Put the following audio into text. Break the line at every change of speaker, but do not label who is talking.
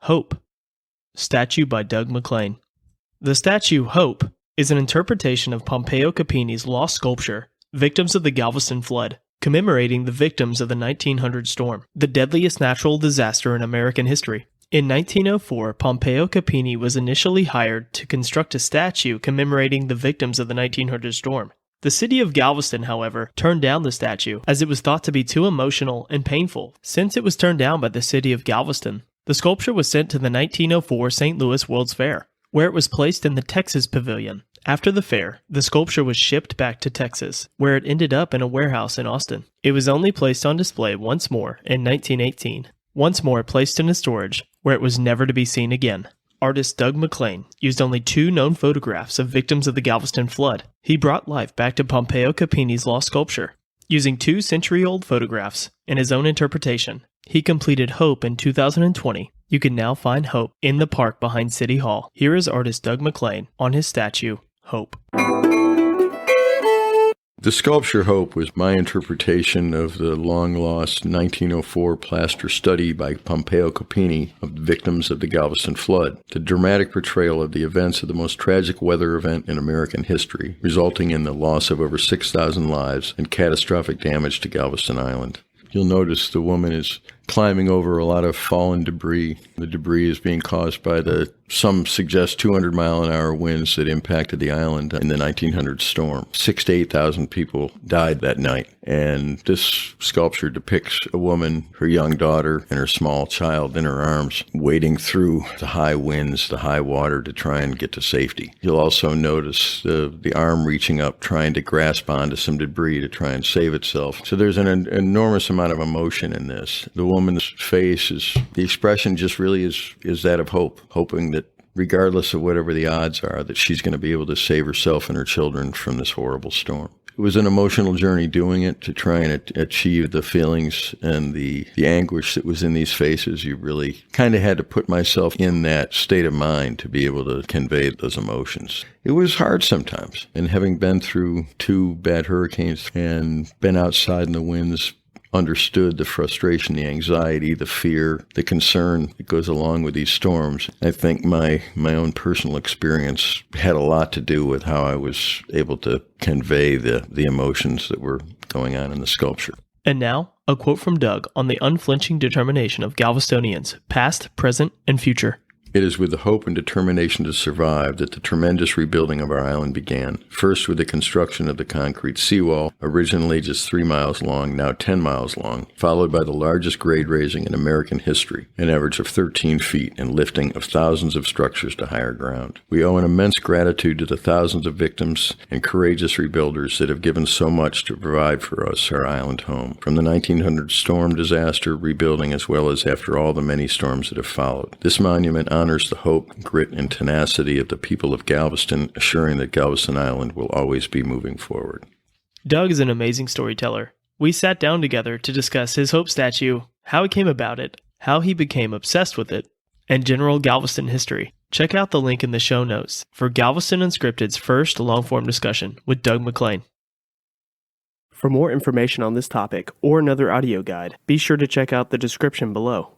Hope. Statue by Doug McLean. The statue Hope is an interpretation of Pompeo Coppini's lost sculpture, Victims of the Galveston Flood, commemorating the victims of the 1900 storm, the deadliest natural disaster in American history. In 1904, Pompeo Coppini was initially hired to construct a statue commemorating the victims of the 1900 storm. The city of Galveston, however, turned down the statue as it was thought to be too emotional and painful. Since it was turned down by the city of Galveston, the sculpture was sent to the 1904 St. Louis World's Fair, where it was placed in the Texas Pavilion. After the fair, the sculpture was shipped back to Texas, where it ended up in a warehouse in Austin. It was only placed on display once more in 1918, once more placed into storage, where it was never to be seen again. Artist Doug McLean used only 2 known photographs of victims of the Galveston Flood. He brought life back to Pompeo Coppini's lost sculpture. Using 2 century-old photographs and his own interpretation, he completed Hope in 2020. You can now find Hope in the park behind City Hall. Here is artist Doug McLean on his statue, Hope.
The sculpture Hope was my interpretation of the long-lost 1904 plaster study by Pompeo Coppini of the victims of the Galveston Flood, the dramatic portrayal of the events of the most tragic weather event in American history, resulting in the loss of over 6,000 lives and catastrophic damage to Galveston Island. You'll notice the woman is climbing over a lot of fallen debris. The debris is being caused by some suggest 200-mile-an-hour winds that impacted the island in the 1900 storm. 6,000 to 8,000 people died that night. And this sculpture depicts a woman, her young daughter, and her small child in her arms, wading through the high winds, the high water to try and get to safety. You'll also notice the arm reaching up, trying to grasp onto some debris to try and save itself. So there's an enormous amount of emotion in this. The woman's face the expression just really is that of hope, hoping that regardless of whatever the odds are, that she's going to be able to save herself and her children from this horrible storm. It was an emotional journey doing it to try and achieve the feelings and the anguish that was in these faces. You really kind of had to put myself in that state of mind to be able to convey those emotions. It was hard sometimes, and having been through 2 bad hurricanes and been outside in the winds, understood the frustration, the anxiety, the fear, the concern that goes along with these storms. I think my own personal experience had a lot to do with how I was able to convey the emotions that were going on in the sculpture.
And now, a quote from Doug on the unflinching determination of Galvestonians, past, present, and future.
It is with the hope and determination to survive that the tremendous rebuilding of our island began. First with the construction of the concrete seawall, originally just 3 miles long, now 10 miles long, followed by the largest grade raising in American history, an average of 13 feet, and lifting of thousands of structures to higher ground. We owe an immense gratitude to the thousands of victims and courageous rebuilders that have given so much to provide for us our island home. From the 1900 storm disaster, rebuilding, as well as after all the many storms that have followed. This monument honors the hope, grit, and tenacity of the people of Galveston, assuring that Galveston Island will always be moving forward.
Doug is an amazing storyteller. We sat down together to discuss his Hope statue, how he came about it, how he became obsessed with it, and general Galveston history. Check out the link in the show notes for Galveston Unscripted's first long-form discussion with Doug McLean. For more information on this topic or another audio guide, be sure to check out the description below.